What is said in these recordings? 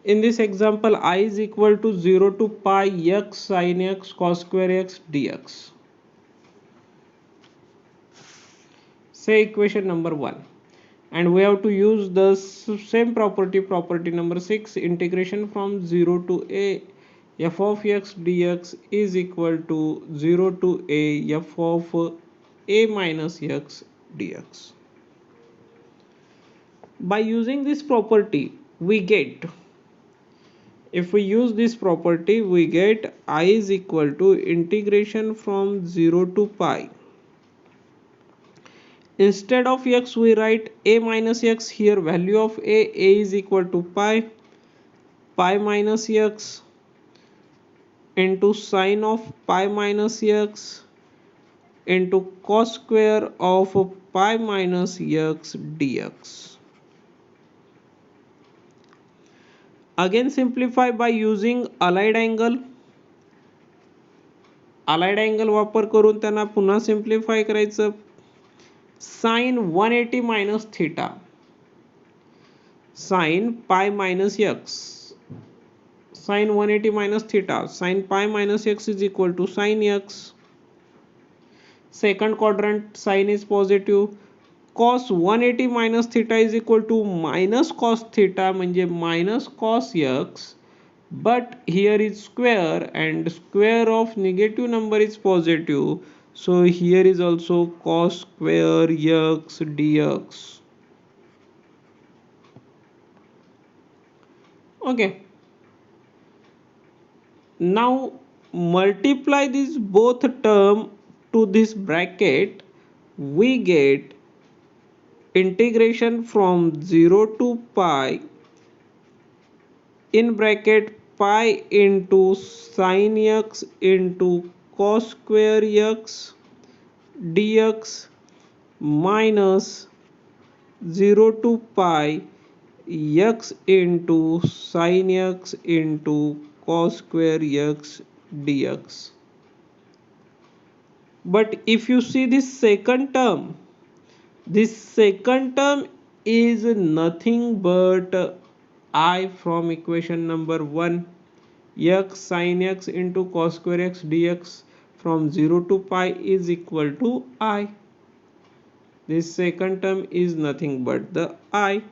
In this example, I is equal to 0 to pi x sin x cos square x dx. Say equation number 1. And we have to use the same property number 6. Integration from 0 to a f of x dx is equal to 0 to a f of a minus x dx. By using this property, we get, if we use this property, we get I is equal to integration from 0 to pi. Instead of x, we write a minus x. Here value of a is equal to pi minus x into sine of pi minus x into cos square of pi minus x dx. Again simplify by using allied angle. Allied angle वापर करून त्यांना पुन्हा simplify करायचं. Sin 180 minus theta sin pi minus x, sin 180 minus theta sin pi minus x is equal to sin x. Second quadrant sin is positive. Cos 180 minus theta is equal to minus cos theta म्हणजे minus cos x, but here is square and square of negative number is positive, so here is also cos square x dx. Okay, now multiply this both term to this bracket, we get integration from 0 to pi in bracket pi into sin x into cos square x dx minus 0 to pi x into sin x into cos square x dx. But if you see this second term is nothing but I from equation number 1, x sin x into cos square x dx from 0 to pi is equal to I. This second term is nothing but the I,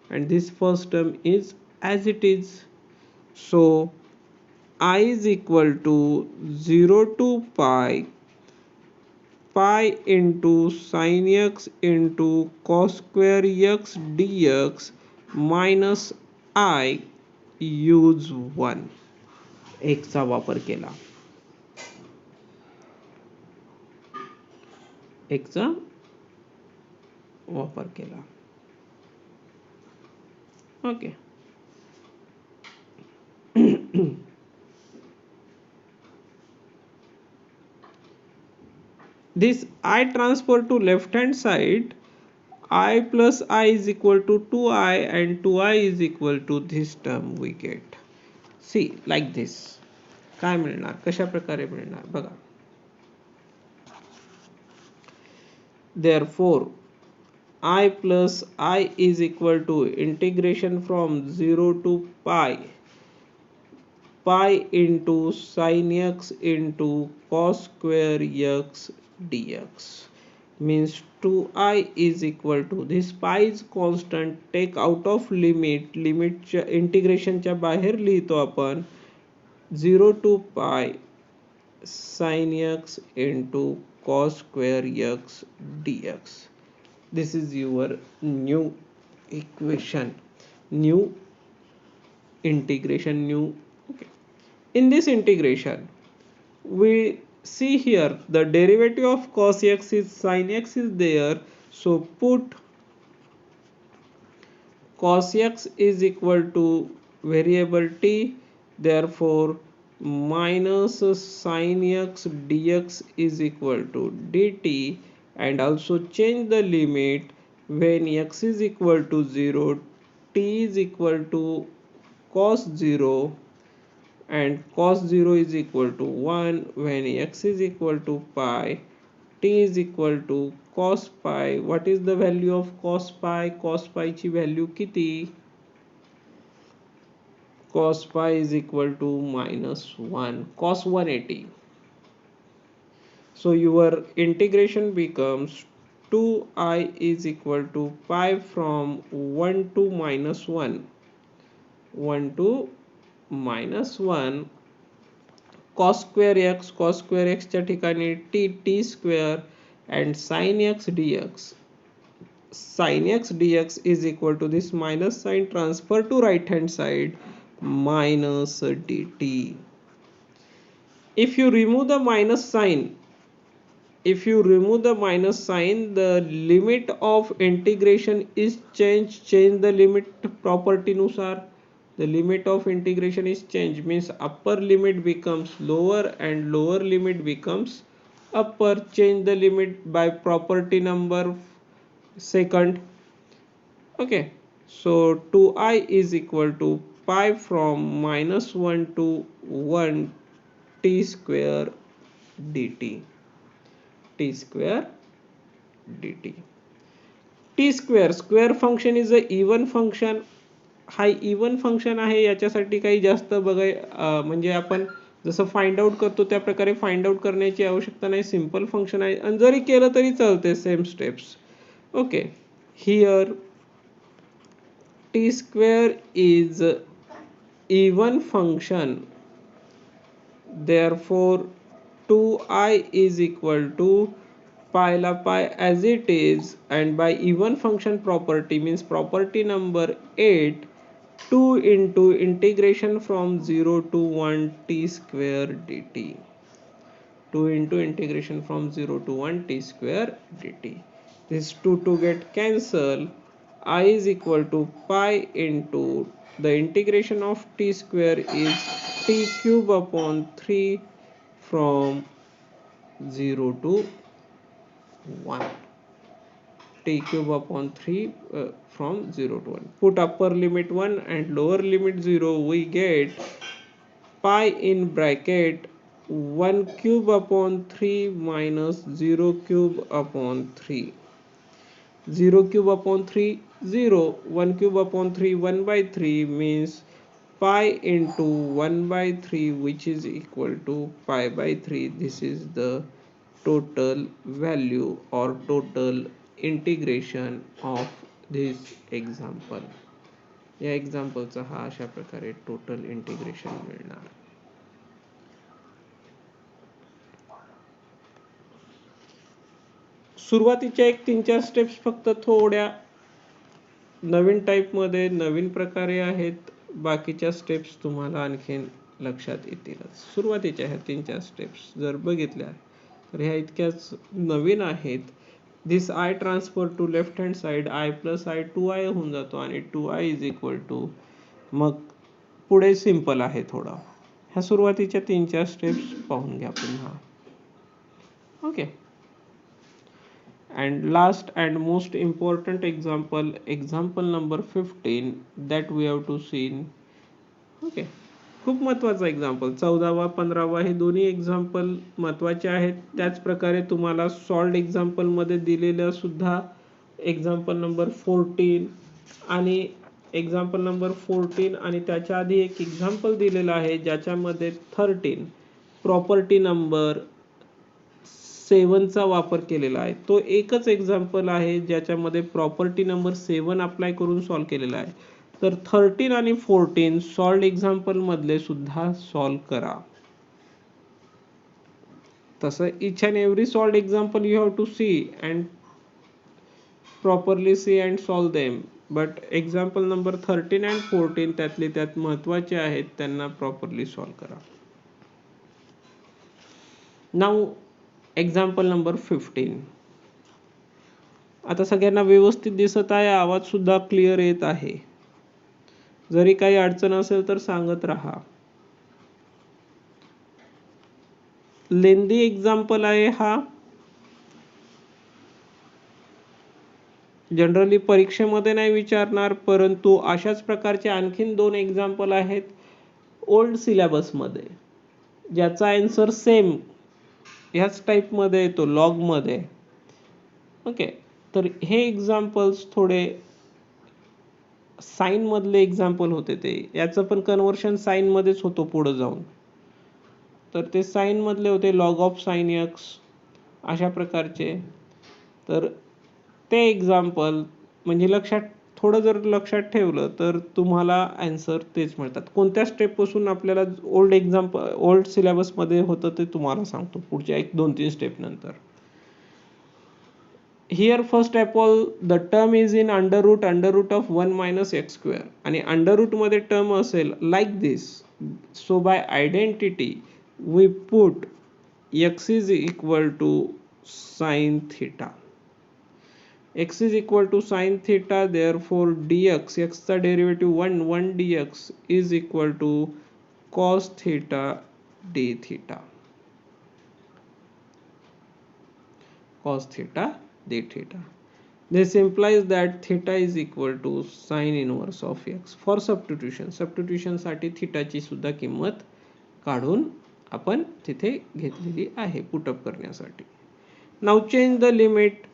and this first term is as it is. So I is equal to 0 to pi into sin x into cos square x dx minus I use 1 x चा वापर केला, x चा वापर केला. Okay this I transfer to left hand side, I plus I is equal to 2I and 2I is equal to this term we get. See like this. काय मिळणार, कशा प्रकारे मिळणार बघा. Therefore I plus I is equal to integration from 0 to pi into sin x into cos square x dx means 2I is equal to, this pi is constant, take out of limit, लिमिटच्या इंटिग्रेशनच्या बाहेर लिहितो आपण 0 to pi sin x into cos square x dx. This is your new equation, new integration, new. Okay, in this integration we see here the derivative of cos x is sin x is there, so put cos x is equal to variable t, therefore minus sin x dx is equal to dt, and also change the limit when x is equal to 0, t is equal to cos 0 and cos 0 is equal to 1 when x is equal to pi, t is equal to cos pi. What is the value of cos pi? Cos pi ची value किती? cos pi is equal to -1 cos 180. So your integration becomes 2I is equal to pi from 1 to -1, 1 to -1 cos square x च्या ठिकाणी t square and sin x dx is equal to this minus sign transfer to right hand side minus dt. If you remove the minus sign, the limit of integration is change the limit property नुसार. The limit of integration is changed, means upper limit becomes lower and lower limit becomes upper. Change the limit by property number second. Okay, so 2I is equal to pi from -1 to 1 t square dt. T square dt. T square function is a even function. हा even function आहे, याच्यासाठी काही जास्त म्हणजे आपण जसं find out करतो त्या प्रकारे फाइंड आउट करण्याची आवश्यकता नाही. सिंपल फंक्शन आहे आणि जरी केलं तरी चालते, same steps. Okay, here T square is even function, therefore 2I is equal to pi la pi as it is, and by even function property means property number 8, 2 into integration from 0 to 1 t square dt. 2 into integration from 0 to 1 t square dt. This 2 get cancel. I is equal to pi into the integration of t square is t cube upon 3 from 0 to 1. T cube upon 3 from 0 to 1. Put upper limit 1 and lower limit 0. We get pi in bracket 1 cube upon 3 minus 0 cube upon 3. 0 cube upon 3 0. 1 cube upon 3 1 by 3 means pi into 1 by 3, which is equal to pi by 3. This is the total value or total integration of this example. या एक्झाम्पलचा हा अशा प्रकारे total integration मिळणार. सुरुवातीच्या एक 3-4 steps फक्त थोड्या नवीन type मध्ये नवीन प्रकारे आहेत. बाकीच्या स्टेप्स तुम्हाला आणखीन लक्षात येतीलच. सुरुवातीच्या ह्या 3-4 स्टेप्स जर बघितल्या तर ह्या इतक्याच नवीन आहेत. This I transfer to left hand side, I plus I 2I होऊन जातो आणि 2I इज इक्वल टू, मग पुढे सिंपल आहे थोडं. ह्या सुरुवातीच्या 3-4 स्टेप्स पाहून घ्या पुन्हा. Okay, and last and most important example number 15 that we have to see. Okay, खूप महत्त्वाचा एक्झाम्पल. 14वा 15वा हे दोन्ही एक्झाम्पल महत्त्वाचे आहेत. त्याच प्रकारे तुम्हाला सॉल्व्ड एक्झाम्पल मध्ये दिलेलं सुद्धा एक्झाम्पल नंबर 14 आणि एक्झाम्पल नंबर 14 आणि त्याच्या आधी एक एक्झाम्पल दिलेलं आहे ज्याच्यामध्ये 13 प्रॉपर्टी नंबर 7 चा वापर केलेला आहे. तो एकच एक्झाम्पल आहे ज्याच्यामध्ये प्रॉपर्टी नंबर 7 अप्लाय करून सॉल्व केलेला आहे. तर 13 आणि 14 सॉल्व्ड एक्झाम्पल मधले सुद्धा सॉल्व करा. तसं each and every solved example you have to see and properly see and solve them, but example number 13 and 14 त्यातले त्यात महत्त्वाचे आहेत, त्यांना प्रॉपरली सॉल्व करा. Now example number 15. आता सगळ्यांना व्यवस्थित दिसत आहे, आवाज सुद्धा क्लिअर येत आहे. जरी काही अडचण असेल तर सांगत राहा. लेंदी एक्झाम्पल आहे हा. जनरली परीक्षेमध्ये नाही विचारणार, परंतु अशाच प्रकारचे आणखीन 2 एक्झाम्पल आहेत ओल्ड सिलेबस मध्ये ज्याचा आन्सर सेम ह्याच टाइप मध्ये येतो, लॉग मध्ये. ओके, तर हे एक्झाम्पल्स थोडे साइन मधले एक्झाम्पल होते ते. याचं पण कन्व्हर्शन साइन मध्येच होतो पुढे जाऊन. तर ते साइन मधले होते लॉग ऑफ साइन एक्स अशा प्रकारचे. तर ते एक्झाम्पल म्हणजे थोडं जर लक्षात ठेवलं तर तुम्हाला आन्सर तेच मिळतात. कोणत्या स्टेप पासून आपल्याला ओल्ड सिलेबस मध्ये होतं ते तुम्हाला सांगतो पुढच्या 1-2-3 स्टेप नंतर. Here first of all the term is in under root of 1 minus x square आणि under root मध्ये टर्म असेल like this. So by identity we put x is equal to sin theta. X is equal to sin theta, therefore dx, x चा derivative 1 dx is equal to cos theta d theta. Cos theta d theta. This implies that theta is equal to sin inverse of x. For substitution साठी थीटाची सुद्धा किंमत काढून आपण तिथे घेतलेली आहे put up करण्यासाठी. Now change the limit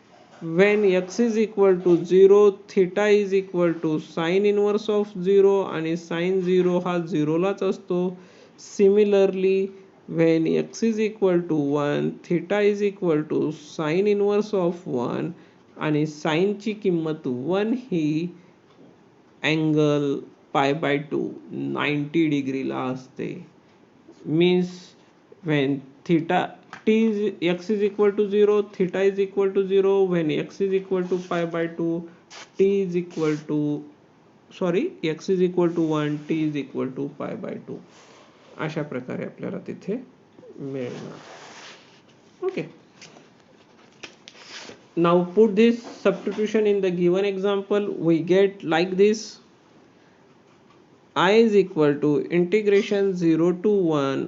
when x is equal to 0, theta is equal to sin inverse of 0 आणि sin 0 हा 0 लाच असतो. Similarly when x is equal to 1, theta is equal to sin inverse of 1 आणि sin ची किंमत 1 ही angle π/2 90 डिग्रीला असते. Means when x is equal to 0, theta is equal to 0, when x is equal to π/2, x is equal to 1, t is equal to π/2 अशा प्रकारे आपल्याला तिथे मिळणार. Okay. Now put this substitution in the given example. We get like this. I is equal to integration 0 to 1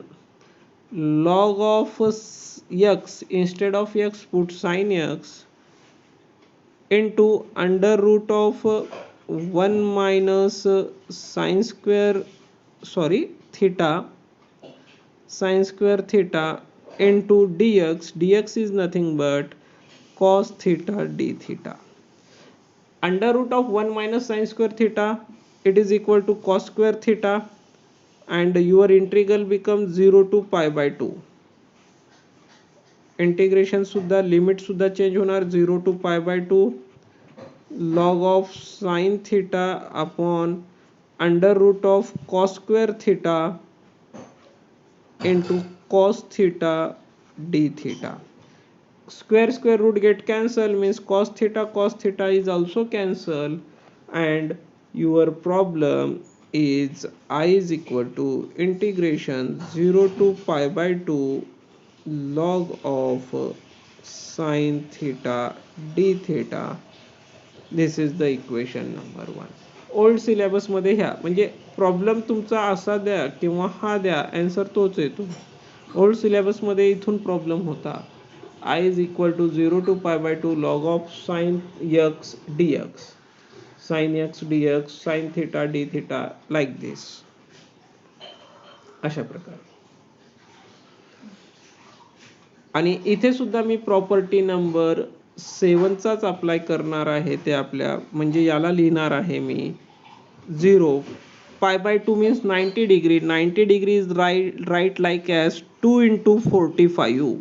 log of x, instead of x put sin x, into under root of 1 minus theta sin square theta into dx is nothing but cos theta d theta. Under root of 1 minus sin square theta, it is equal to cos square theta, and your integral becomes 0 to π/2. Integration सुद्धा limit सुद्धा change होणार 0 to π/2 log of sin theta upon under root of cos square theta into cos theta d theta. Square root get cancel, means cos theta is also cancel, and your problem is I is equal to integration 0 to π/2 log of sin theta d theta. This is the equation number 1. Old syllabus मध्ये ह्या म्हणजे problem तुमचा असा द्या किंवा हा द्या, answer तोच येतो. ओल्ड सिलेबस मध्ये इथून प्रॉब्लेम होता. I is equal to 0 to π/2 log of sin x dx, sin x dx, sin theta d theta, like this. अशा प्रकारे. आणि इथे सुद्धा मी प्रॉपर्टी नंबर 7 चाच अप्लाय करणार आहे. ते आपल्या म्हणजे याला लिहिणार आहे मी 0 π/2 means 90 degree. 90 degree is right like as 2 into 45.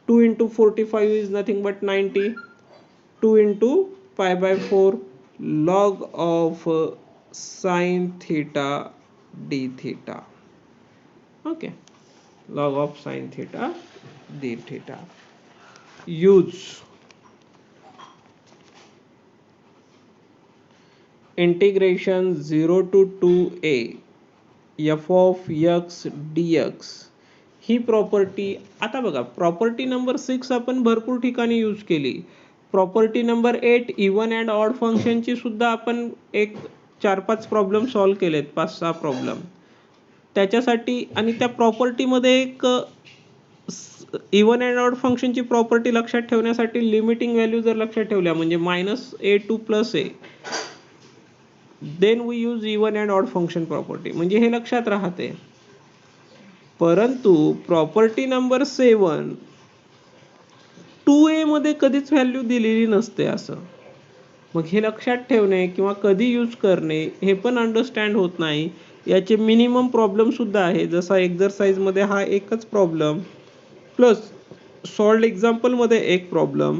2 into 45 is nothing but 90. 2 into π/4 log of sin theta d theta. Okay, log of sin theta d theta. Use integration 0 to 2a f of x dx he property. आता बघा property number 6 आपण भरपूर ठिकाणी use केली. Property number 8 even and odd फंक्शनची सुद्धा आपण एक 4-5 प्रॉब्लेम सॉल्व केलेत, 5-6 प्रॉब्लेम त्याच्यासाठी. आणि त्या प्रॉपर्टी मध्ये एक इवन अँड ऑड फंक्शनची प्रॉपर्टी लक्षात ठेवण्यासाठी लिमिटिंग व्हॅल्यू जर लक्षात ठेवल्या म्हणजे -a to +a, then we use even and odd function property, म्हणजे हे लक्षात राहते. परंतु प्रॉपर्टी नंबर 7 2a मध्ये कधीच व्हॅल्यू दिलेली नसते. असं मग हे लक्षात ठेवणे किंवा कधी यूज करणे हे पण अंडरस्टँड होत नाही. याचे मिनिमम प्रॉब्लेम सुद्धा आहे. जसा एक्झरसाइज मध्ये हा एकच प्रॉब्लेम प्लस सॉल्व्ड एक्झाम्पल मध्ये एक प्रॉब्लेम,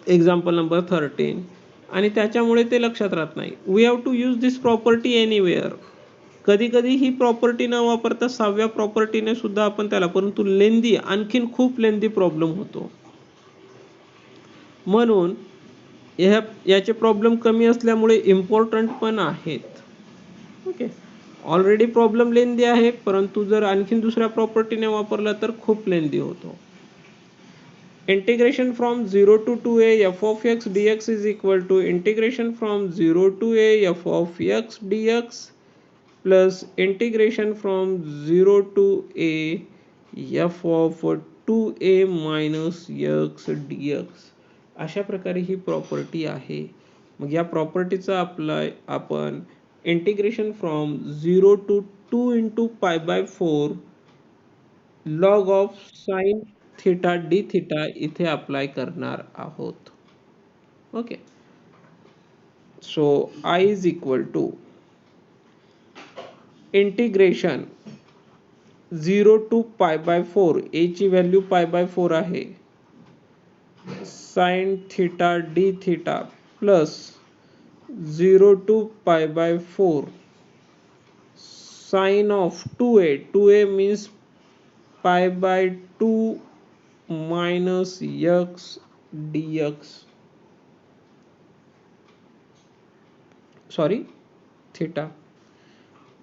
एक्झाम्पल नंबर 13, आणि त्याच्यामुळे ते लक्षात राहत नाही. We have to use this property anywhere. कधी कधी ही प्रॉपर्टी न वापरता 6व्या प्रॉपर्टीने सुद्धा आपण त्याला, परंतु लेंदी, आणखीन खूप लेंदी प्रॉब्लेम होतो. म्हणून याचे प्रॉब्लेम कमी असल्यामुळे इम्पॉर्टंट पण आहेत. ओके, ऑलरेडी प्रॉब्लेम लेंदी आहे, परंतु जर आणखीन दुसऱ्या प्रॉपर्टीने वापरला तर खूप लेंदी होतो. Integration from 0 to 2a f of x dx is equal to integration from 0 to a f of x dx plus integration from 0 to a f of 2a minus x dx. अशा प्रकारे ही प्रॉपर्टी आहे. मग या प्रॉपर्टीचा apply आपण integration from 0 to 2 into pi by 4 log of sin theta d theta इथे apply करणार आहोत. Okay, so I is equal to integration 0 to pi by 4, a ची व्हॅल्यू pi by 4 आहे, sin theta d theta plus 0 to pi by 4 sin of 2a, 2a means pi by 2 minus x dx, sorry, theta,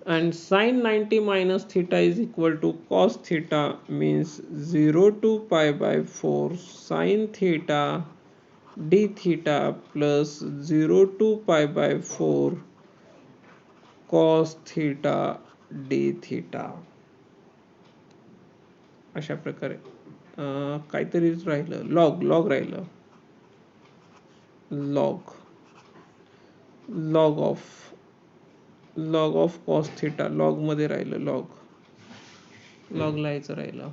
and sin 90 minus theta is equal to cos theta, means 0 to pi by 4 sin theta d theta plus 0 to pi by 4 cos theta d theta. अशा प्रकारे काहीतरीच राहिलं, log राहिलं, log of cos theta, log मध्ये राहिलं, log लिहायचं राहिलं.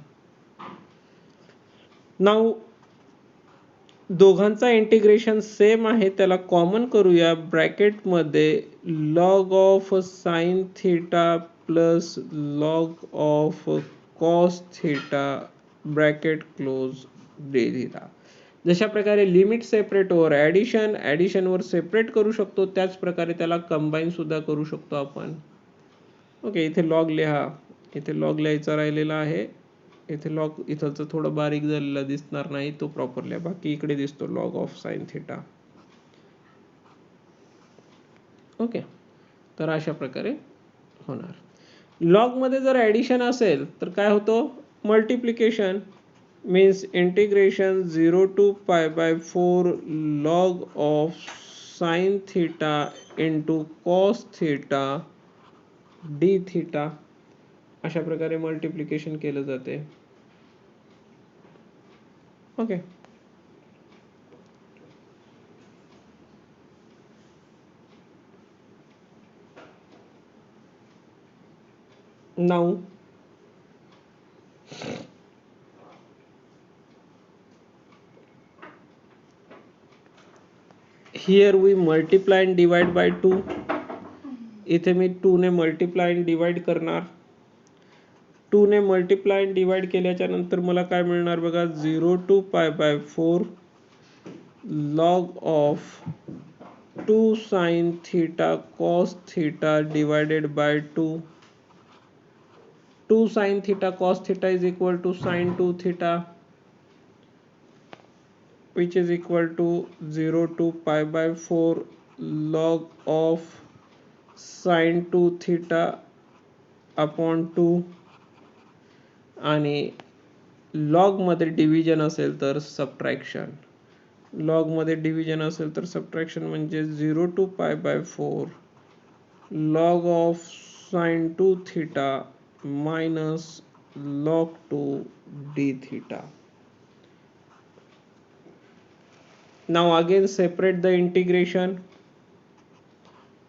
Now दोघांचा integration same आहे, त्याला कॉमन करूया. ब्रॅकेट मध्ये log of sine theta plus log of cos theta bracket close दे दिला. जशा प्रकारे लिमिट सेपरेट वर ऍडिशन वर सेपरेट करू शकतो, त्याच प्रकारे त्याला कंबाईन सुद्धा करू शकतो आपण. ओके, इथे लॉग लिहा, इथे लॉग लिहायचा राहिलेला आहे. इथे लॉग इथलचं थोडं बारीक झालेला दिसणार नाही, तो प्रॉपरली, बाकी इकडे दिसतो log of sine theta. Okay, तर अशा प्रकारे होणार. लॉग मध्ये जर ऍडिशन असेल तर काय होतं, multiplication, means integration 0 to pi by 4 log of sin theta into cos theta d theta. अशा प्रकारे मल्टिप्लिकेशन केलं जाते. Okay, now here we multiply and divide by 2. इथे मी 2 ने मल्टिप्लाय आणि डिवाइड करणार. 2 ने मल्टिप्लाय आणि डिवाइड केल्याच्या नंतर मला काय मिळणार बघा, 0 to pi by 4 log of 2 sin theta cos theta divided by 2. 2 sin theta cos theta is equal to sin 2 theta, which is equal to 0 to pi by 4 log of sin 2 theta upon 2. आणि log मध्ये division असेल तर subtraction, log मध्ये division असेल तर subtraction म्हणजे 0 to pi by 4 log of sin 2 theta minus log 2 d theta. Now again separate the integration.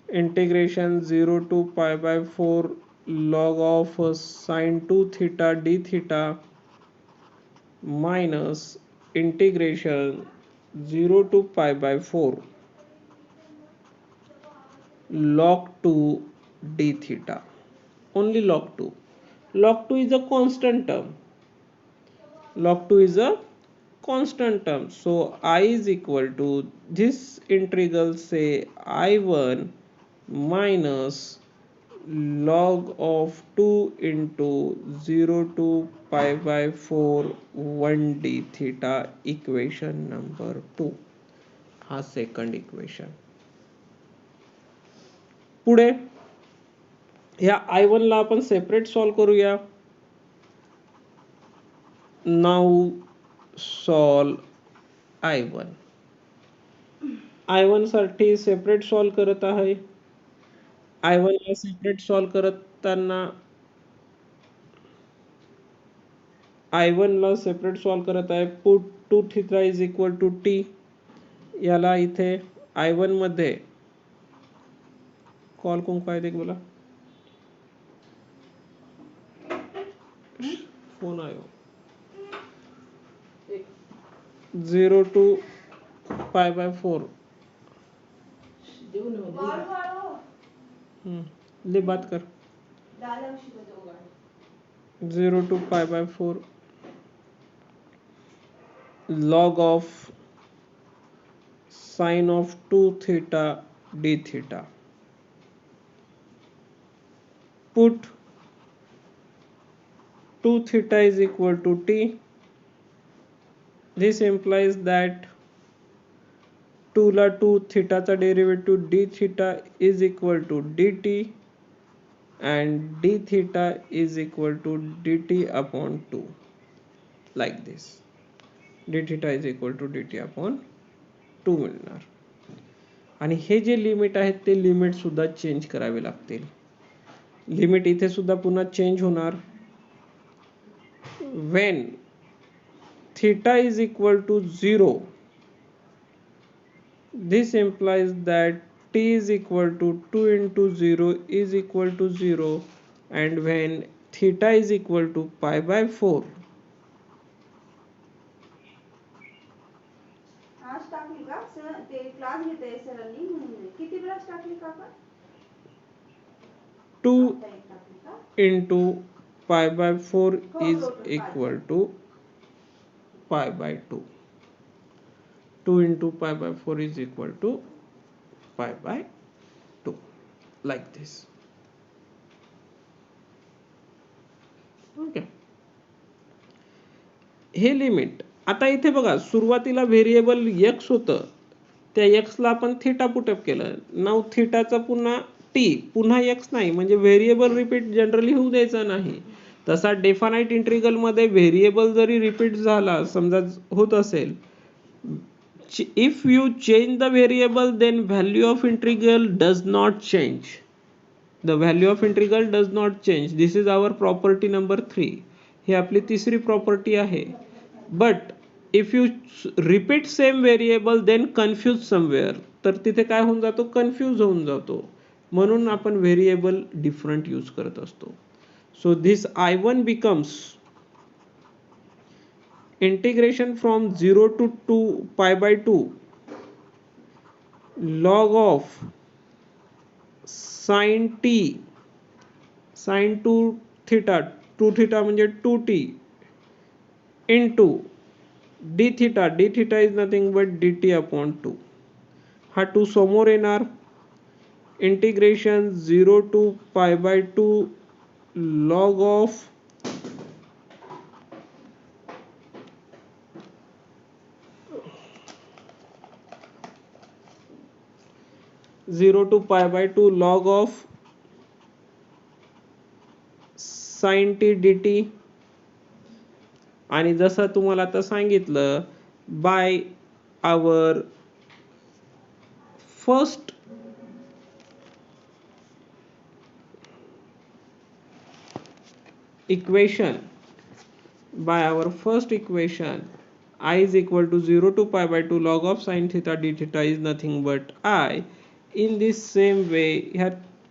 Integration 0 to pi by 4 log of sin 2 theta d theta minus integration 0 to pi by 4 log 2 d theta. Only log 2. Log 2 is a constant term. Log 2 is a constant term. So I is equal to this integral, say I1 minus log of 2 into 0 to pi by 4 1 d theta, equation number 2. हा second equation. पुढे ह्या I1 ला आपण separate solve करूया. Now solve I1. I1 साठी separate solve करत आहे. I1 ला सेपरेट सॉल्व करताना I1 ला सेपरेट सॉल्व करत आहे. Put 2 theta is equal to t. याला इथे I1 मध्ये कॉल कौन काय देख बोला, फोन आयो. 0 to pi by 4. ले बात कर. 0 to pi by 4 log of sine of 2 theta d theta. Put 2 theta is equal to t. This implies that 2 ला 2 theta चा derivative d theta is equal to dt and d theta is equal to dt upon 2, like this. d theta is equal to dt upon 2 मिळणार. आणि हे जे limit आहेत ते limit सुद्धा change करावे लागतील. लिमिट इथे सुद्धा पुन्हा चेंज होणार. when theta is equal to 0, this implies that t is equal to 2 into 0 is equal to 0, and when theta is equal to pi by 4, two into pi by 4 is equal to pi by 2. 2 into pi by 4 is equal to pi by 2, like this. Okay. हे limit आता इथे बघा, सुरुवातीला variable x होतं, त्या x ला आपण theta put up केलं. नाव थीटाचा पुन्हा t, पुन्हा x नाही, म्हणजे व्हेरिएबल रिपीट जनरली होऊ द्यायचा नाही. तसा डेफानाइट इंटिग्रल मध्ये व्हेरिएबल जरी रिपीट झाला समजा होत असेल, if you change the variable then value of integral does not change. The value of integral does not change. This is our property number 3. ही आपली तिसरी प्रॉपर्टी आहे. But if you repeat same variable then confuse somewhere, तर तिथे काय होऊन जातो, confuse होऊन जातो. म्हणून आपण व्हेरिएबल डिफरंट यूज करत असतो. So this I1 becomes integration from 0 to 2 pi by 2 log of sin t, sin 2 theta, 2 theta म्हणजे 2t into d theta, d theta is nothing but dt upon 2. हा 2 समोर येणार. Integration 0 to pi by 2 log of zero to pi by 2 log of sin t dt. आणि जसं तुम्हाला आता सांगितलं, by our first equation, by our first equation, I is equal to 0 to pi by 2 log of sin theta d theta is nothing but I. In this same way, ह्या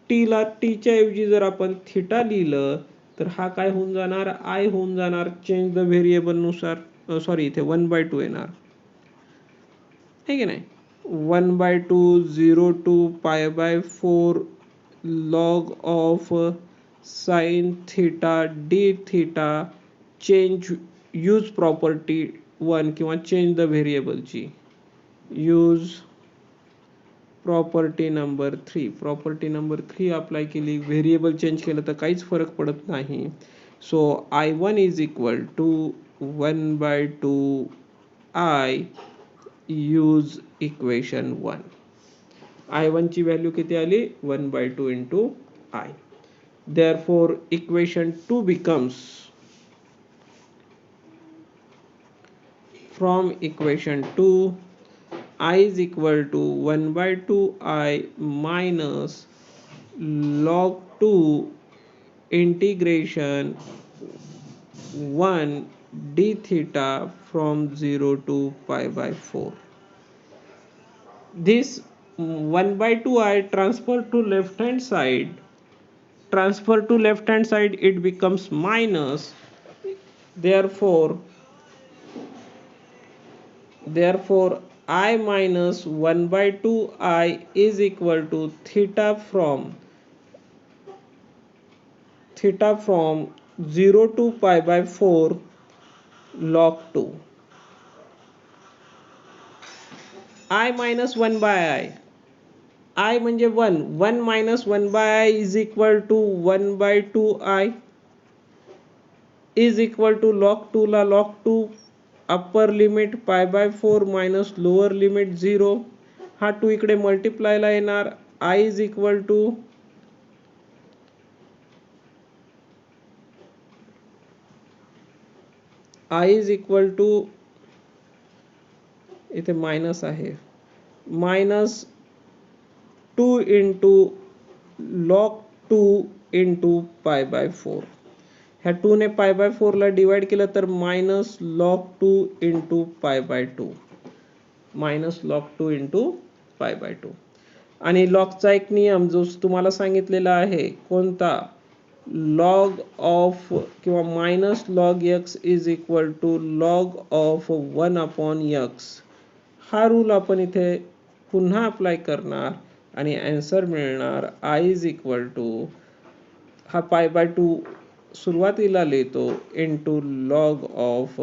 t ला t च्या ऐवजी जर आपण theta लिहिलं तर हा काय होऊन जाणार, I होऊन जाणार. चेंज द व्हेरिएबल नुसार, सॉरी इथे 1/2 येणार, है की नाही. 1/2 0 to pi by 4 log of sin theta d theta change use property 1 किंवा change the variable ची use property number 3 property number 3 apply केली व्हेरिएबल चेंज केलं तर काहीच फरक पडत नाही so I1 is equal to 1/2 I use equation 1 I1 ची व्हॅल्यू किती आली 1/2 into I therefore equation 2 becomes from equation 2 I is equal to 1/2 I minus log 2 integration 1 d theta from 0 to pi by 4. This 1/2 I transfer to left hand side. Transfer to left hand side, it becomes minus. Therefore I minus 1/2 I is equal to theta from 0 to pi by 4 log 2. I minus 1 by I म्हणजे 1 minus 1 by I is equal to 1/2 I is equal to log 2 ला log 2 upper limit pi by 4 minus lower limit 0 हा 2 इकडे मल्टिप्लायला येणार I is equal to इथे minus आहे minus 2 into log 2 into pi by 4 ह्या 2 ने pi by 4 ला divide केलं तर minus log 2 into pi by 2 minus log 2 into pi by 2 आणि लॉगचा एक नियम जो तुम्हाला सांगितलेला आहे कोणता log ऑफ किंवा minus log x is equal to log of 1 upon x हा रूल आपण इथे पुन्हा अप्लाय करणार आणि आन्सर मिळणार I इज इक्वल टू हा पाय बाय 2 सुरुवातीला लिहितो into log of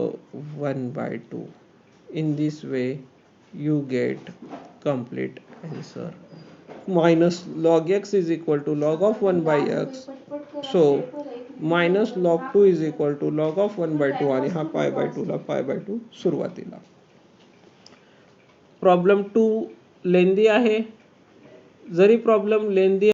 1/2. In this way you get complete answer. Minus log x is equal to log of 1 by x. So minus log 2 is equal to log of 1/2 आणि हा pi by 2 ला pi by 2 सुरुवातीला. Problem 2 लेंदी आहे. जरी problem लेंदी